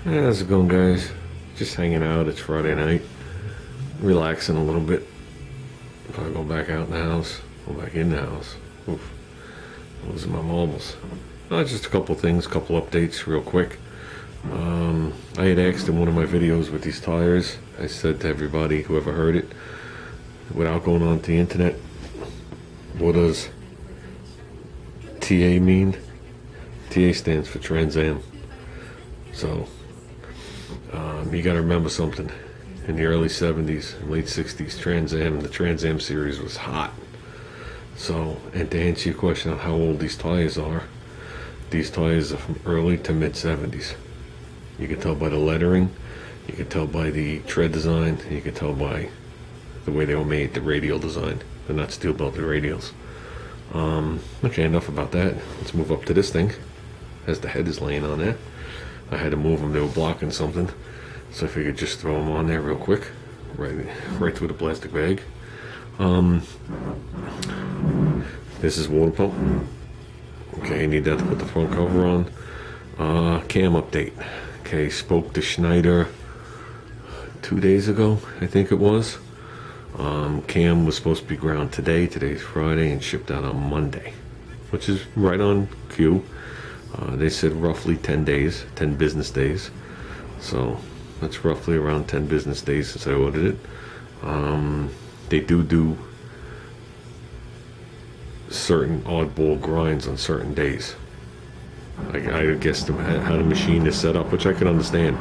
Hey, how's it going, guys? Just hanging out. It's Friday night. Relaxing a little bit. If I go back out in the house, go back in the house. Oof. Losing my marbles. Just a couple things, couple updates real quick. I had asked in one of my videos with these tires, I said to everybody, whoever heard it, without going on the internet, what does TA mean? TA stands for Trans Am. So, you got to remember something. In the early 70s and late 60s, the Trans Am series was hot. So, and to answer your question on how old these tires are from early to mid 70s. You can tell by the lettering, you can tell by the tread design, you can tell by the way they were made, the radial design. They're not steel belted radials. Okay, enough about that. Let's move up to this thing, as the head is laying on there. I had to move them, they were blocking something. So I figured just throw them on there real quick, right through the plastic bag. This is water pump. Okay, need that to put the front cover on. Cam update. Okay, spoke to Schneider 2 days ago, I think it was. Cam was supposed to be ground today. Today's Friday and shipped out on Monday, which is right on cue. They said roughly 10 days, 10 business days. So that's roughly around 10 business days since I ordered it. They do certain oddball grinds on certain days. I guess how the machine is set up, which I can understand.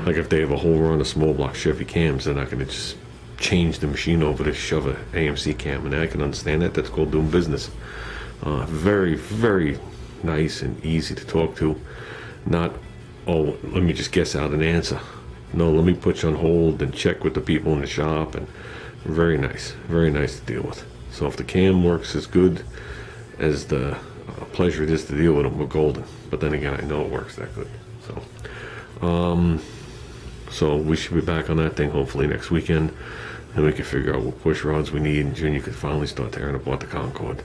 Like if they have a whole run of small block Chevy cams, they're not going to just change the machine over to shove a AMC cam, and I can understand that. That's called doing business. Very, very nice and easy to talk to. Not, oh, let me just guess out an answer. No, let me put you on hold and check with the people in the shop. And very nice to deal with. So if the cam works as good as the pleasure it is to deal with them, we're golden. But then again, I know it works that good. So we should be back on that thing hopefully next weekend, and we can figure out what push rods we need, and Junior could finally start tearing apart the Concorde.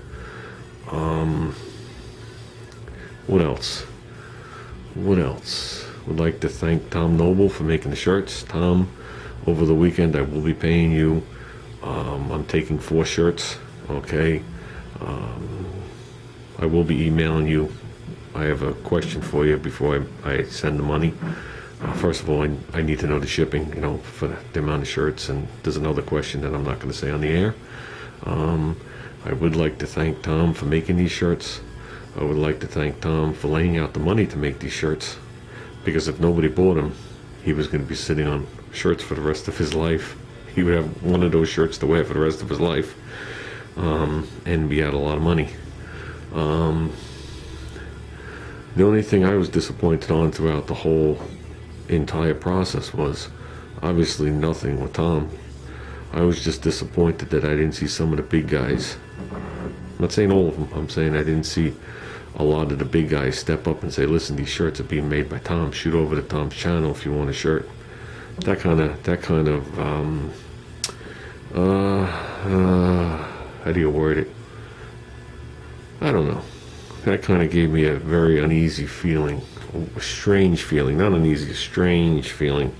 What else? Would like to thank Tom Noble for making the shirts. Tom, over the weekend I will be paying you. I'm taking 4 shirts, okay? I will be emailing you. I have a question for you before I send the money. First of all, I need to know the shipping, for the amount of shirts, and there's another question that I'm not going to say on the air. I would like to thank Tom for making these shirts. I would like to thank Tom for laying out the money to make these shirts, because if nobody bought them, he was going to be sitting on shirts for the rest of his life. He would have one of those shirts to wear for the rest of his life, and be out a lot of money. The only thing I was disappointed on throughout the whole entire process was obviously nothing with Tom. I was just disappointed that I didn't see some of the big guys. I'm not saying all of them. I'm saying I didn't see a lot of the big guys step up and say, listen, these shirts are being made by Tom. Shoot over to Tom's channel if you want a shirt. That kind of how do you word it? I don't know. That kind of gave me a very uneasy feeling, a strange feeling, not uneasy, a strange feeling,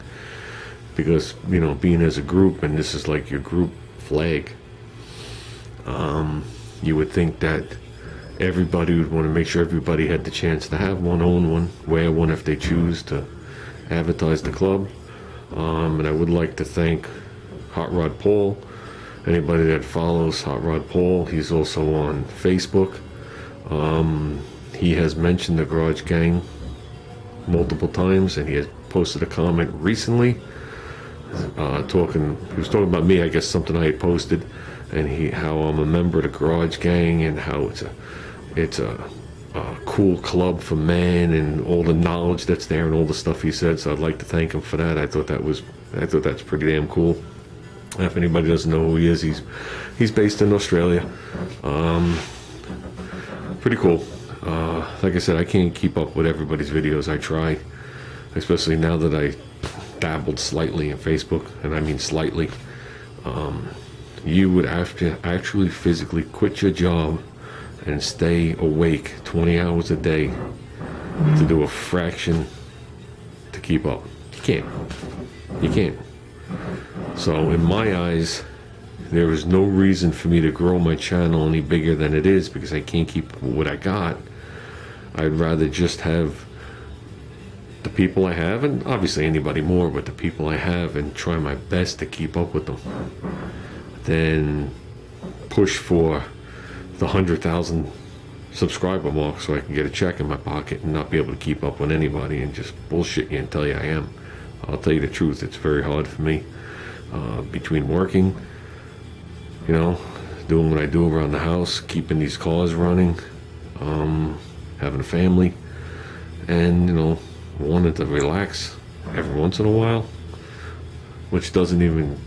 because, being as a group, and this is like your group flag, you would think that everybody would want to make sure everybody had the chance to have one, own one, wear one if they choose to advertise the club. And I would like to thank Hot Rod Paul. Anybody that follows Hot Rod Paul, he's also on Facebook. He has mentioned the Garage Gang multiple times, and he has posted a comment recently he was talking about me, I guess something I had posted, and how I'm a member of the Garage Gang, and how it's a cool club for men, and all the knowledge that's there and all the stuff he said. So I'd like to thank him for that. I thought that's pretty damn cool. If anybody doesn't know who he is, he's based in Australia. Pretty cool. Like I said, I can't keep up with everybody's videos. I try, especially now that I dabbled slightly in Facebook, and I mean slightly. You would have to actually physically quit your job and stay awake 20 hours a day to do a fraction, to keep up. You can't. You can't. So in my eyes, there is no reason for me to grow my channel any bigger than it is because I can't keep what I got. I'd rather just have the people I have, and obviously anybody more, but the people I have, and try my best to keep up with them, than push for the 100,000 subscriber mark so I can get a check in my pocket and not be able to keep up with anybody and just bullshit you and tell you I am. I'll tell you the truth, it's very hard for me, between working, you know, doing what I do around the house, keeping these cars running, having a family, and, you know, wanting to relax every once in a while, which doesn't even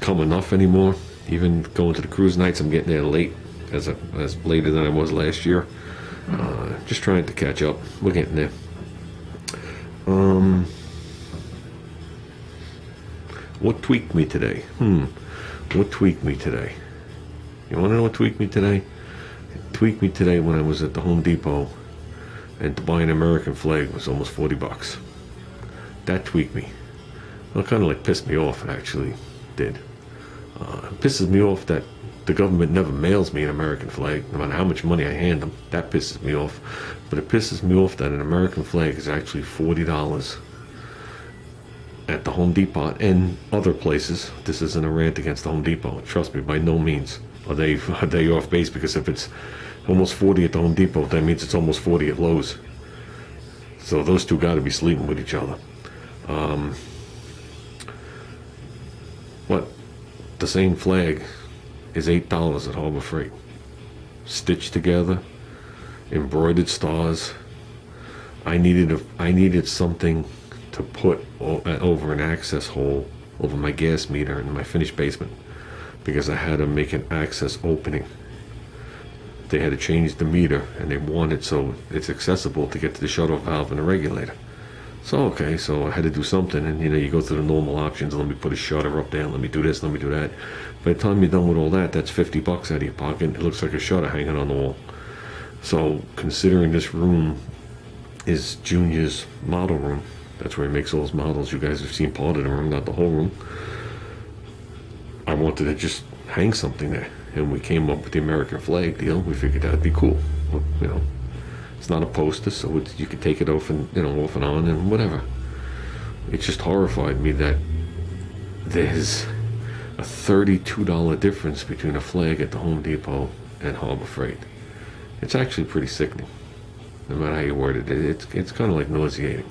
come enough anymore. Even going to the cruise nights, I'm getting there late, as later than I was last year. Just trying to catch up. We're getting there. What tweaked me today? What tweaked me today? You want to know what tweaked me today? It tweaked me today when I was at the Home Depot, and to buy an American flag was almost 40 bucks. That tweaked me. Well, it kind of like pissed me off, it actually did. It pisses me off that the government never mails me an American flag, no matter how much money I hand them. That pisses me off. But it pisses me off that an American flag is actually $40 at the Home Depot and other places. This isn't a rant against the Home Depot. Trust me, by no means are they off base, because if it's almost 40 at the Home Depot, that means it's almost 40 at Lowe's. So those two got to be sleeping with each other. What? The same flag is $8 at Harbor Freight. Stitched together, embroidered stars. I needed something to put over an access hole over my gas meter in my finished basement, because I had to make an access opening. They had to change the meter, and they wanted so it's accessible to get to the shut-off valve and the regulator. So okay, so I had to do something, and you know, you go through the normal options. Let me put a shutter up there. Let me do this. Let me do that. By the time you're done with all that, that's 50 bucks out of your pocket. It looks like a shutter hanging on the wall. So considering this room is Junior's model room, that's where he makes all his models. You guys have seen part of the room, not the whole room. I wanted to just hang something there, and we came up with the American flag deal. We figured that'd be cool. Well, you know, it's not a poster, so you can take it off and, you know, off and on and whatever. It just horrified me that there's a $32 difference between a flag at the Home Depot and Harbor Freight. It's actually pretty sickening, no matter how you word it. It's kind of like nauseating.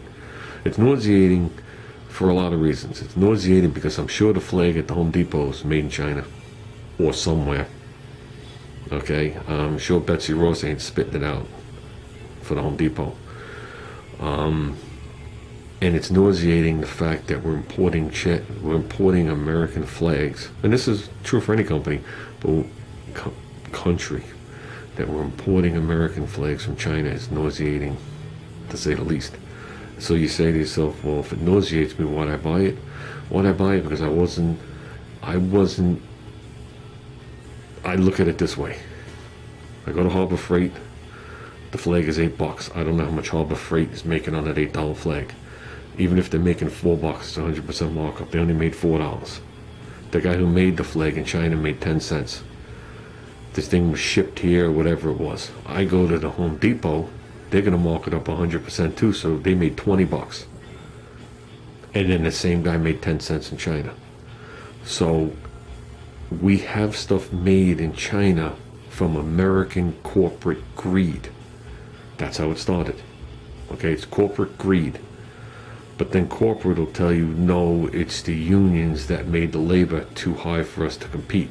It's nauseating for a lot of reasons. It's nauseating because I'm sure the flag at the Home Depot is made in China or somewhere. Okay, I'm sure Betsy Ross ain't spitting it out for the Home Depot. And it's nauseating the fact that we're importing American flags, and this is true for any company, but country, that we're importing American flags from China is nauseating, to say the least. So you say to yourself, well, if it nauseates me, why'd I buy it? Why'd I buy it? Because I look at it this way. I go to Harbor Freight, the flag is $8. I don't know how much Harbor Freight is making on that $8 flag. Even if they're making $4, it's 100% markup. They only made $4. The guy who made the flag in China made 10 cents. This thing was shipped here, whatever it was. I go to the Home Depot, they're going to mark it up 100% too, so they made $20. And then the same guy made 10 cents in China. So we have stuff made in China from American corporate greed. That's how it started. Okay, it's corporate greed. But then corporate will tell you, no, it's the unions that made the labor too high for us to compete.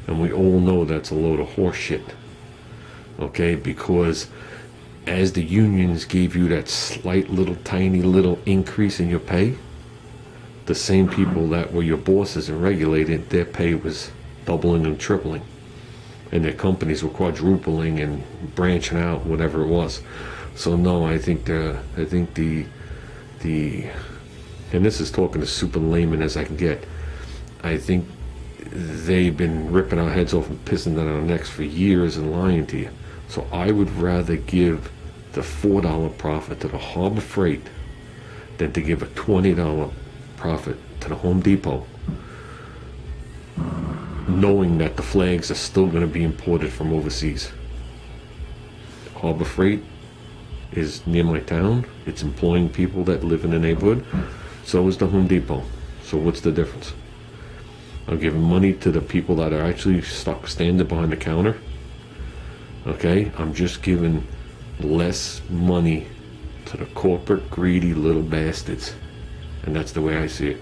And we all know that's a load of horse shit. Okay, because as the unions gave you that slight little tiny little increase in your pay, the same people that were your bosses and regulated, their pay was doubling and tripling. And their companies were quadrupling and branching out, whatever it was. So no, I think the and this is talking as super layman as I can get, I think they've been ripping our heads off and pissing down our necks for years and lying to you. So I would rather give the $4 profit to the Harbor Freight than to give a $20 profit to the Home Depot, knowing that the flags are still going to be imported from overseas. Harbor Freight is near my town. It's employing people that live in the neighborhood. So is the Home Depot. So what's the difference? I'm giving money to the people that are actually stuck standing behind the counter. Okay, I'm just giving less money to the corporate greedy little bastards. And that's the way I see it.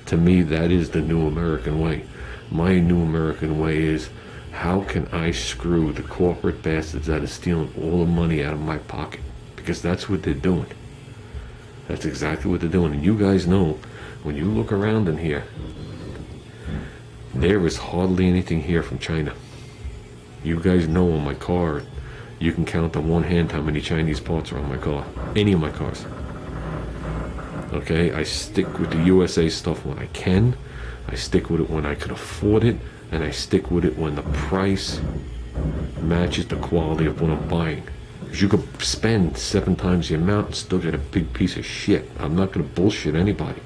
To me, that is the new American way. My new American way is, how can I screw the corporate bastards that are stealing all the money out of my pocket? Because that's what they're doing. That's exactly what they're doing. And you guys know, when you look around in here, there is hardly anything here from China. You guys know on my car, you can count on one hand how many Chinese parts are on my car. Any of my cars. Okay, I stick with the USA stuff when I can. I stick with it when I could afford it. And I stick with it when the price matches the quality of what I'm buying. Because you could spend 7 times the amount and still get a big piece of shit. I'm not going to bullshit anybody.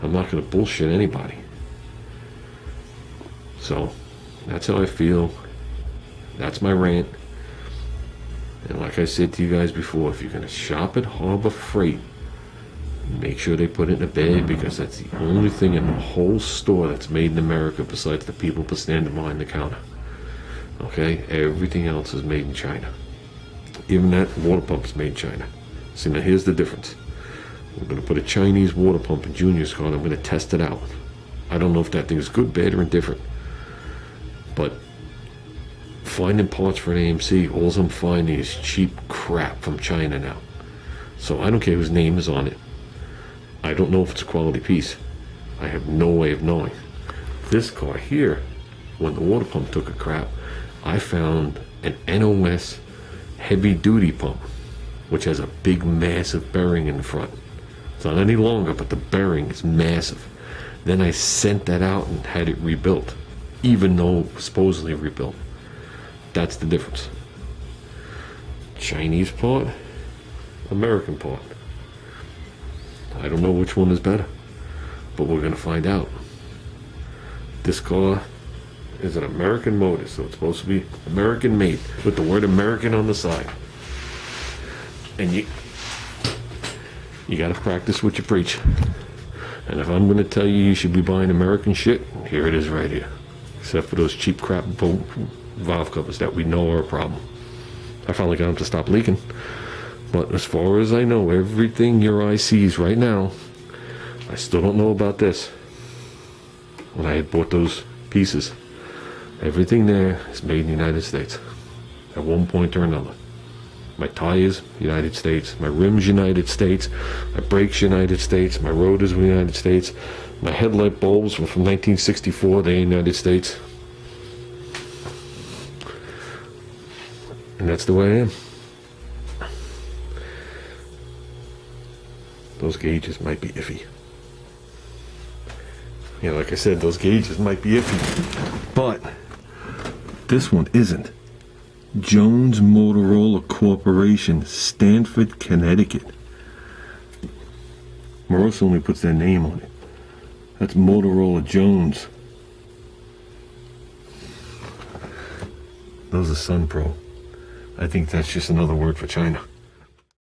I'm not going to bullshit anybody. So, that's how I feel. That's my rant. And like I said to you guys before, if you're going to shop at Harbor Freight, make sure they put it in a bag, because that's the only thing in the whole store that's made in America besides the people standing behind the counter. Okay? Everything else is made in China. Even that water pump is made in China. See, now here's the difference. We're going to put a Chinese water pump in Junior's car and I'm going to test it out. I don't know if that thing is good, bad, or indifferent. But finding parts for an AMC, all I'm finding is cheap crap from China now. So I don't care whose name is on it. I don't know if it's a quality piece. I have no way of knowing. This car here, when the water pump took a crap, I found an NOS heavy duty pump, which has a big massive bearing in the front. It's not any longer, but the bearing is massive. Then I sent that out and had it rebuilt, even though it was supposedly rebuilt. That's the difference. Chinese part, American part. I don't know which one is better, but we're going to find out. This car is an American motor, so it's supposed to be American made, with the word American on the side. And you got to practice what you preach. And if I'm going to tell you you should be buying American shit, here it is right here. Except for those cheap crap valve covers that we know are a problem. I finally got them to stop leaking. But as far as I know, everything your eye sees right now, I still don't know about this. When I had bought those pieces, everything there is made in the United States at one point or another. My tires, United States. My rims, United States. My brakes, United States. My rotors were United States. My headlight bulbs were from 1964, they're United States. And that's the way I am. Those gauges might be iffy. Yeah, like I said, those gauges might be iffy. But this one isn't. Jones Motorola Corporation, Stamford, Connecticut. Marissa only puts their name on it. That's Motorola Jones. Those are Sun Pro. I think that's just another word for China.